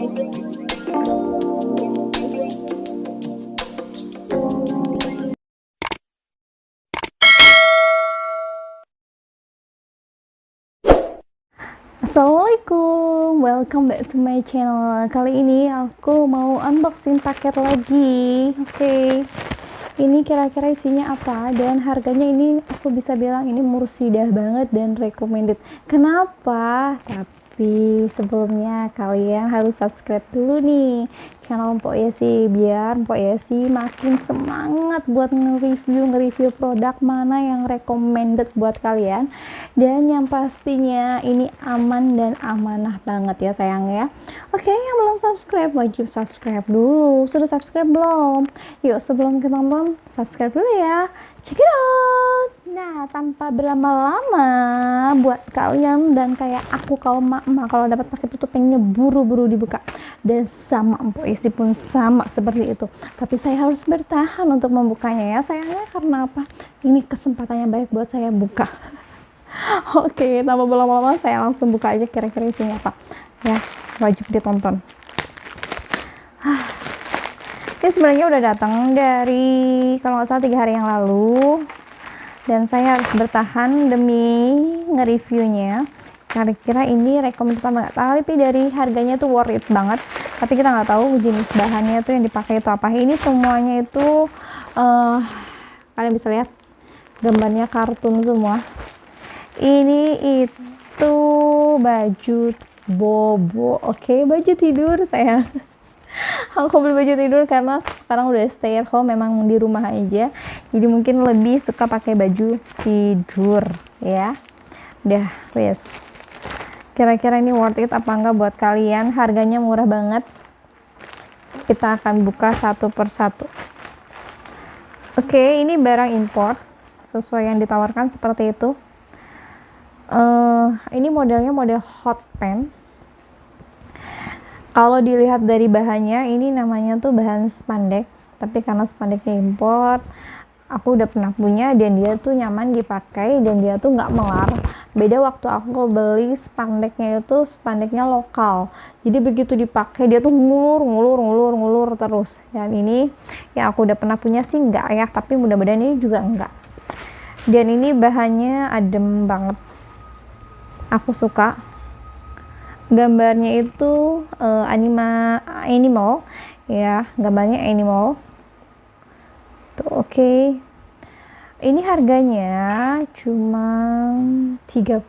Assalamualaikum, welcome back to my channel. Kali ini aku mau unboxing paket lagi. Oke. Ini kira-kira isinya apa dan harganya ini aku bisa bilang ini mursidah banget dan recommended. Kenapa? Tapi sebelumnya kalian harus subscribe dulu nih channel Mpok Yesi biar Mpok Yesi makin semangat buat nge-review produk mana yang recommended buat kalian dan yang pastinya ini aman dan amanah banget ya sayang ya. Oke, yang belum subscribe wajib subscribe dulu. Sudah subscribe belum? Yuk sebelum kita nonton subscribe dulu ya. Check it out. Nah, tanpa berlama-lama buat kalian dan kayak aku kalau emak-emak kalau dapat paket itu pengennya buru-buru dibuka. Dan sama Mpok Isi pun sama seperti itu. Tapi saya harus bertahan untuk membukanya ya sayangnya, karena apa? Ini kesempatan yang baik buat saya buka. Oke, tanpa berlama-lama saya langsung buka aja kira-kira isinya apa. Ya, wajib ditonton. Ini sebenarnya udah datang dari kalau nggak salah 3 hari yang lalu dan saya harus bertahan demi nge-reviewnya. Kira-kira ini recommended apa nggak? Tapi dari harganya tuh worth it banget, tapi kita nggak tahu jenis bahannya tuh yang dipakai itu apa. Ini semuanya itu kalian bisa lihat gambarnya kartun semua. Ini itu baju bobo. Oke, baju tidur sayang. Aku beli baju tidur karena sekarang udah stay at home, memang di rumah aja, jadi mungkin lebih suka pakai baju tidur ya. Dah, wes. Kira-kira ini worth it apa enggak buat kalian? Harganya murah banget. Kita akan buka satu persatu. Oke, ini barang import sesuai yang ditawarkan seperti itu. Ini modelnya model hot pants. Kalau dilihat dari bahannya, ini namanya tuh bahan spandek, tapi karena spandeknya import, aku udah pernah punya dan dia tuh nyaman dipakai dan dia tuh nggak melar. Beda waktu aku beli spandeknya itu spandeknya lokal, jadi begitu dipakai dia tuh ngulur terus. Dan ini yang aku udah pernah punya sih nggak ya, tapi mudah-mudahan ini juga enggak. Dan ini bahannya adem banget, aku suka. Gambarnya itu animal ya, gambarnya animal tuh. Oke. Ini harganya cuma 38.000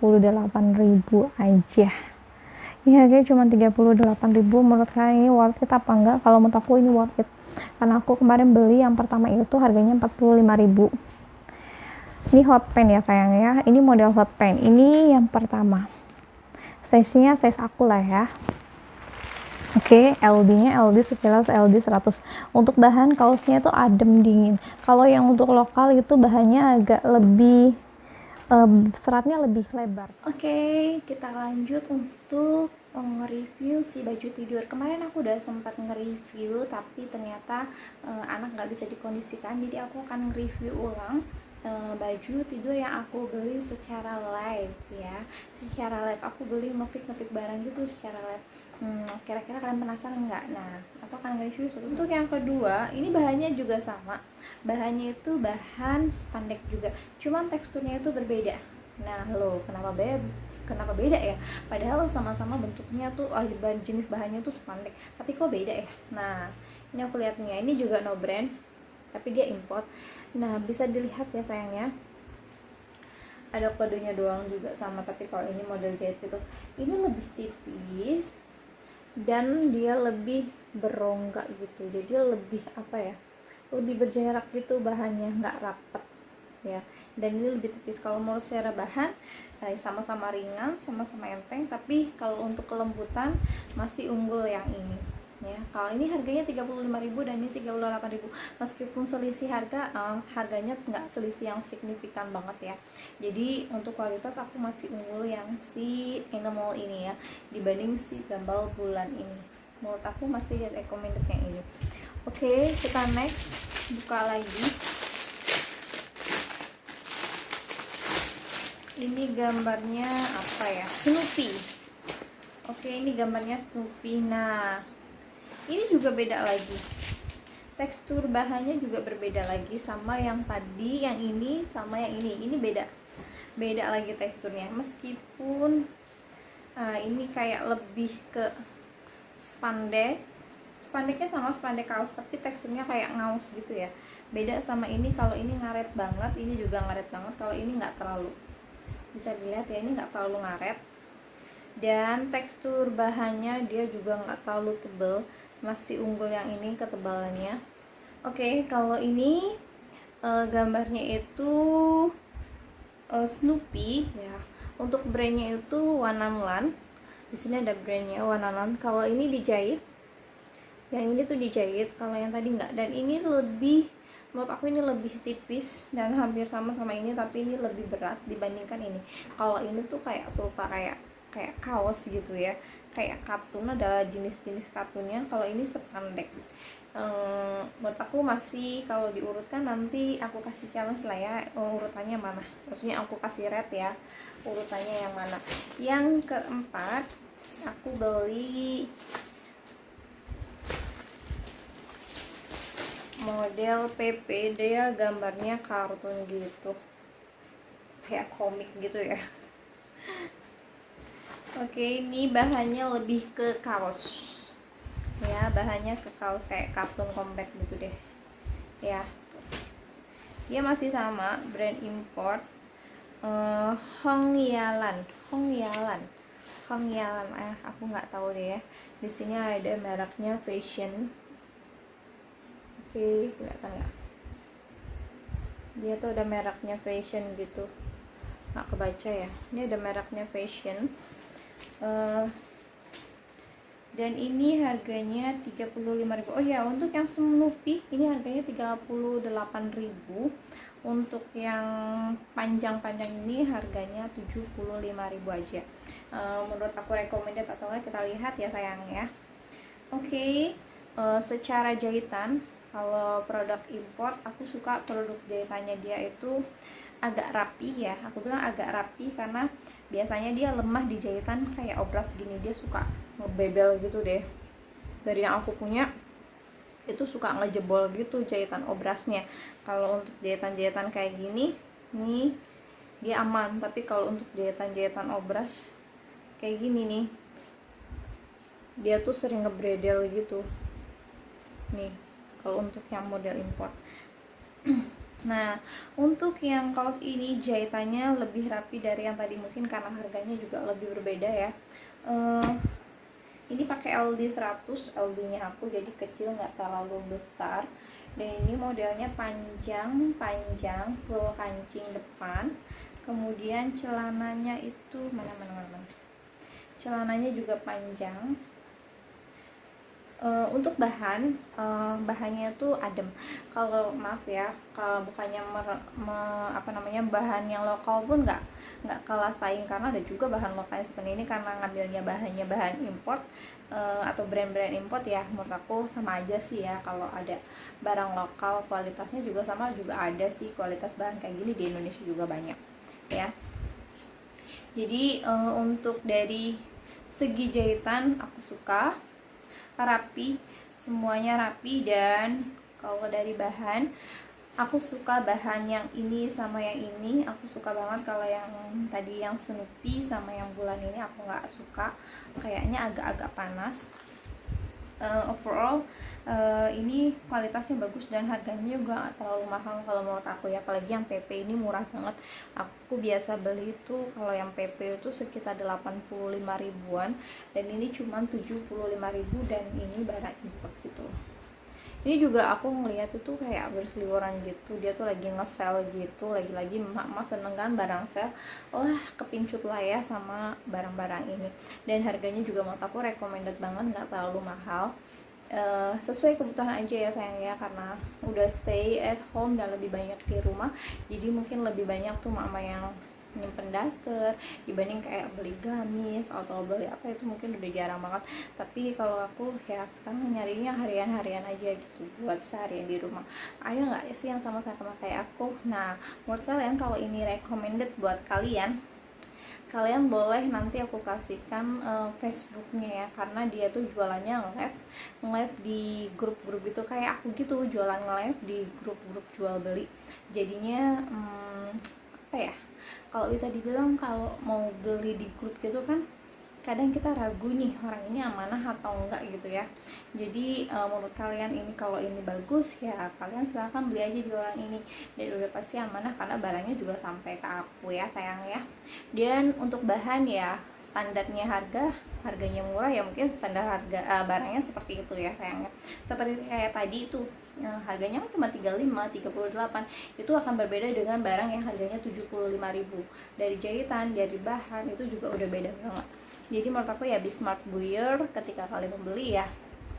aja. Ini harganya cuma 38.000. Menurut kalian ini worth it apa enggak? Kalau menurut aku ini worth it, karena aku kemarin beli yang pertama itu harganya 45.000. Ini hot pants ya sayang ya, ini model hot pants. Ini yang pertama, size-nya size aku lah ya. Oke, LD-nya LD sekilas LD 100. Untuk bahan kaosnya itu adem dingin. Kalau yang untuk lokal itu bahannya agak lebih seratnya lebih lebar. Oke, kita lanjut untuk nge-review si baju tidur. Kemarin aku udah sempat nge-review, tapi ternyata anak nggak bisa dikondisikan, jadi aku akan nge-review ulang baju tidur yang aku beli secara live ya. Secara live aku beli ngepick barang gitu secara live. Kira-kira kalian penasaran nggak? Nah, aku akan review. Untuk yang kedua, ini bahannya juga sama, bahannya itu bahan spandek juga, cuman teksturnya itu berbeda. Nah lo, kenapa beda ya? Padahal sama-sama bentuknya tuh jenis bahannya tuh spandek, tapi kok beda ya? Nah, ini aku lihatnya, ini juga no brand tapi dia import. Nah, bisa dilihat ya sayangnya, ada kodenya doang juga sama, tapi kalau ini model jahit gitu, ini lebih tipis dan dia lebih berongga gitu, jadi lebih apa ya, lebih berjarak gitu, bahannya nggak rapet ya, dan ini lebih tipis. Kalau menurut secara bahan sama-sama ringan, sama-sama enteng, tapi kalau untuk kelembutan masih unggul yang ini ya. Kalau ini harganya 35.000 dan ini 38.000. Meskipun selisih harganya nggak selisih yang signifikan banget ya, jadi untuk kualitas aku masih unggul yang si animal ini ya dibanding si gambal bulan ini. Menurut aku masih recommended yang ini. Oke, kita next buka lagi. Ini gambarnya apa ya, Snoopy. Oke, ini gambarnya Snoopy. Nah, ini juga beda lagi, tekstur bahannya juga berbeda lagi sama yang tadi, yang ini sama yang ini beda lagi teksturnya. Meskipun ini kayak lebih ke spandeknya sama spandek kaos, tapi teksturnya kayak ngaus gitu ya. Beda sama ini, kalau ini ngaret banget, ini juga ngaret banget. Kalau ini nggak terlalu, bisa dilihat ya, ini nggak terlalu ngaret. Dan tekstur bahannya dia juga nggak terlalu tebel, masih unggul yang ini ketebalannya. Oke, kalau ini gambarnya itu Snoopy ya. Untuk brandnya itu Wananlan. Di sini ada brandnya Wananlan. Kalau ini dijahit, yang ini tuh dijahit. Kalau yang tadi enggak. Dan ini lebih, menurut aku ini lebih tipis dan hampir sama ini, tapi ini lebih berat dibandingkan ini. Kalau ini tuh kayak sofa, kayak kaos gitu ya, kayak katun, ada jenis-jenis katunnya. Kalau ini sepandek. Menurut aku masih, kalau diurutkan nanti aku kasih challenge lah ya, urutannya mana, maksudnya aku kasih rate ya, urutannya yang mana. Yang keempat, aku beli model PP, dia gambarnya kartun gitu, kayak komik gitu ya. Oke, ini bahannya lebih ke kaos ya, bahannya ke kaos kayak kartun compact gitu deh ya. Dia masih sama, brand import, Hongyalan, aku nggak tahu deh ya. Di sini ada mereknya Fashion. Oke, kelihatan nggak? Dia tuh ada mereknya Fashion gitu, nggak kebaca ya. Ini ada mereknya Fashion. Dan ini harganya 35.000. Oh ya, untuk yang Snoopy ini harganya 38.000. Untuk yang panjang-panjang ini harganya 75.000 aja. Menurut aku recommended atau enggak, kita lihat ya sayang ya. Oke, secara jahitan, kalau produk import, aku suka produk jahitannya dia itu agak rapi ya. Aku bilang agak rapi karena biasanya dia lemah di jahitan, kayak obras gini dia suka ngebebel gitu deh. Dari yang aku punya itu suka ngejebol gitu jahitan obrasnya. Kalau untuk jahitan-jahitan kayak gini nih dia aman, tapi kalau untuk jahitan-jahitan obras kayak gini nih, dia tuh sering ngebredel gitu nih kalau untuk yang model import. Nah, untuk yang kaos ini jahitannya lebih rapi dari yang tadi, mungkin karena harganya juga lebih berbeda ya. Ini pakai LD 100, LD nya aku jadi kecil, nggak terlalu besar. Dan ini modelnya panjang full kancing depan. Kemudian celananya itu mana, celananya juga panjang. Untuk bahannya itu adem. Kalau maaf ya, kalau bukannya bahan yang lokal pun nggak kalah saing, karena ada juga bahan lokal seperti ini. Karena ngambilnya bahannya bahan import atau brand-brand import ya, menurut aku sama aja sih ya. Kalau ada barang lokal kualitasnya juga sama, juga ada sih kualitas bahan kayak gini di Indonesia juga banyak ya. Jadi untuk dari segi jahitan aku suka rapi, semuanya rapi. Dan kalau dari bahan, aku suka bahan yang ini sama yang ini, aku suka banget. Kalau yang tadi yang Snoopy sama yang bulan ini aku nggak suka, kayaknya agak-agak panas. Overall ini kualitasnya bagus dan harganya juga gak terlalu mahal kalau menurut aku ya. Apalagi yang PP ini murah banget. Aku biasa beli itu kalau yang PP itu sekitar 85 ribuan, dan ini cuma 75.000, dan ini barang import gitu. Ini juga aku ngeliat itu kayak berseliweran gitu, dia tuh lagi nge-sale gitu, lagi-lagi emak-emak seneng kan barang sale, wah kepincut lah ya sama barang-barang ini. Dan harganya juga menurut aku recommended banget, nggak terlalu mahal. Sesuai kebutuhan aja ya sayang ya, karena udah stay at home dan lebih banyak di rumah, jadi mungkin lebih banyak tuh mama yang nyimpen daster dibanding kayak beli gamis atau beli apa, itu mungkin udah jarang banget. Tapi kalau aku ya sekarang nyarinya harian-harian aja gitu, buat seharian di rumah. Ada nggak sih yang sama kayak aku? Nah, menurut kalian kalau ini recommended buat kalian, kalian boleh nanti aku kasihkan Facebooknya ya, karena dia tuh jualannya nge-live di grup-grup gitu kayak aku gitu, jualan nge-live di grup-grup jual beli. Jadinya apa ya, kalau bisa dibilang kalau mau beli di grup gitu kan kadang kita ragu nih orang ini amanah atau enggak gitu ya. Jadi menurut kalian ini kalau ini bagus ya kalian silahkan beli aja di orang ini, dan udah pasti amanah karena barangnya juga sampai ke aku ya sayang ya. Dan untuk bahan ya standarnya harganya murah ya, mungkin standar harga barangnya seperti itu ya sayangnya. Seperti kayak tadi itu harganya cuma 35, 38, itu akan berbeda dengan barang yang harganya 75.000. Dari jahitan, dari bahan itu juga udah beda banget. Jadi menurut aku ya be smart buyer ketika kalian membeli ya,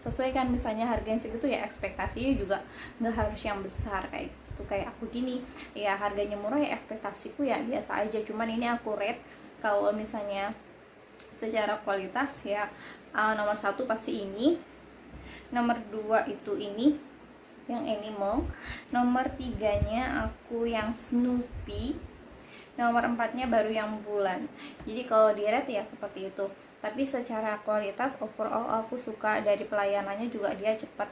sesuaikan misalnya harganya segitu ya ekspektasinya juga nggak harus yang besar kayak gitu. Kayak aku gini ya, harganya murah ya ekspektasiku ya biasa aja, cuman ini aku rate kalau misalnya secara kualitas ya nomor 1 pasti ini, nomor 2 itu ini yang animal, nomor 3-nya aku yang Snoopy, nomor 4-nya baru yang bulan. Jadi kalau di rate ya seperti itu. Tapi secara kualitas overall aku suka dari pelayanannya juga, dia cepat,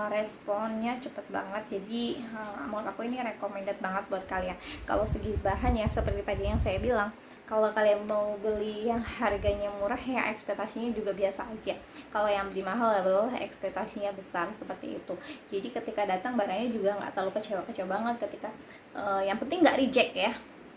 responnya cepet banget. Jadi menurut aku ini recommended banget buat kalian. Kalau segi bahan ya seperti tadi yang saya bilang, kalau kalian mau beli yang harganya murah ya ekspektasinya juga biasa aja. Kalau yang beli mahal ya boleh ekspektasinya besar seperti itu. Jadi ketika datang barangnya juga nggak terlalu kecewa-kecewa banget ketika yang penting nggak reject ya.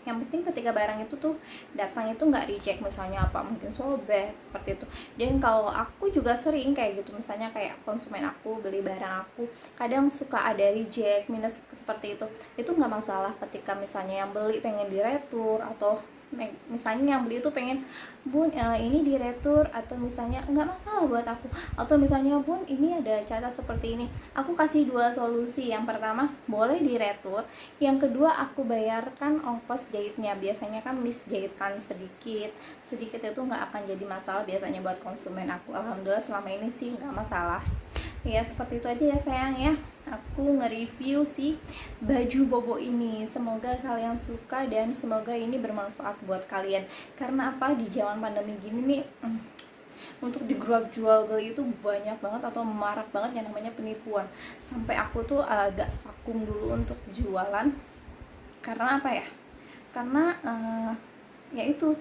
Yang penting ketika barang itu tuh datang itu nggak reject, misalnya apa mungkin sobek seperti itu. Dan kalau aku juga sering kayak gitu, misalnya kayak konsumen aku beli barang aku kadang suka ada reject minus seperti itu nggak masalah ketika misalnya yang beli pengen diretur, atau misalnya yang beli itu pengen bun ini diretur, atau misalnya nggak masalah buat aku, atau misalnya bun ini ada cacat seperti ini, aku kasih 2 solusi. Yang pertama boleh diretur, yang kedua aku bayarkan ongkos jahitnya. Biasanya kan misjahitkan sedikit itu nggak akan jadi masalah biasanya buat konsumen aku. Alhamdulillah selama ini sih nggak masalah ya. Seperti itu aja ya sayang ya, aku nge-review si baju bobo ini. Semoga kalian suka dan semoga ini bermanfaat buat kalian. Karena apa, di zaman pandemi gini nih untuk di grup jual beli itu banyak banget atau marak banget yang namanya penipuan. Sampai aku tuh agak vakum dulu untuk jualan. Karena apa ya, karena ya itu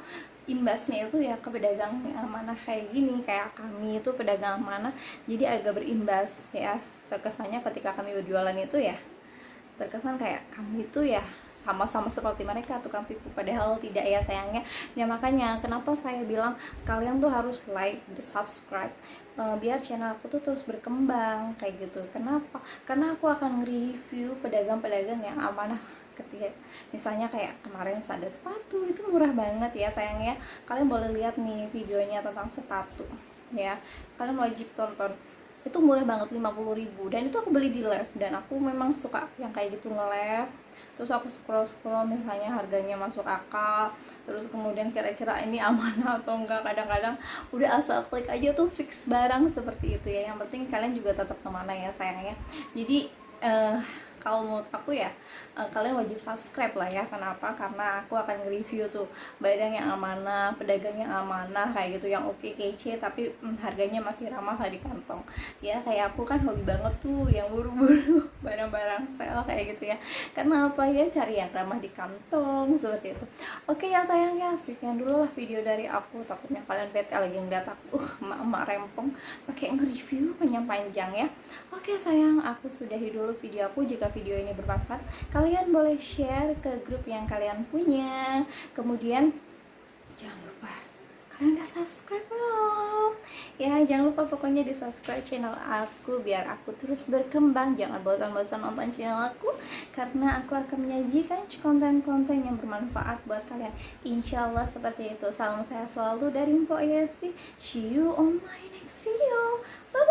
imbasnya itu ya ke pedagang yang amanah kayak gini, kayak kami itu pedagang amanah, jadi agak berimbas ya. Terkesannya ketika kami berjualan itu ya terkesan kayak kami itu ya sama-sama seperti mereka tukang tipu, padahal tidak ya sayangnya. Ya makanya kenapa saya bilang kalian tuh harus like, subscribe, biar channel aku tuh terus berkembang kayak gitu. Kenapa? Karena aku akan review pedagang-pedagang yang amanah. Ketika misalnya kayak kemarin ada sepatu itu murah banget ya sayangnya, kalian boleh lihat nih videonya tentang sepatu ya, kalian wajib tonton. Itu murah banget 50.000, dan itu aku beli di live, dan aku memang suka yang kayak gitu nge-live. Terus aku scroll misalnya harganya masuk akal, terus kemudian kira-kira ini amanah atau enggak. Kadang-kadang udah asal klik aja tuh fix barang seperti itu ya. Yang penting kalian juga tetap kemana ya sayangnya. Jadi kalau menurut aku ya kalian wajib subscribe lah ya. Kenapa? Karena aku akan nge-review tuh barang yang amanah, pedagang yang amanah kayak gitu, yang oke kece tapi harganya masih ramah di kantong ya. Kayak aku kan hobi banget tuh yang buru-buru barang-barang sale kayak gitu ya. Karena apa ya, cari yang ramah di kantong seperti itu. Oke ya sayangnya, sekian dulu lah video dari aku. Takutnya kalian bete lagi ngeliat aku emak-emak rempong pakai nge-review panjang-panjang ya. Oke sayang, aku sudahi dulu video aku. Jika video ini bermanfaat, kalian boleh share ke grup yang kalian punya. Kemudian jangan lupa kalian udah subscribe belum? Ya jangan lupa pokoknya di subscribe channel aku biar aku terus berkembang. Jangan bosan-bosan nonton channel aku, karena aku akan menyajikan konten-konten yang bermanfaat buat kalian. Insya Allah seperti itu. Salam sehat selalu dari Mpok Yesi. See you on my next video. Bye.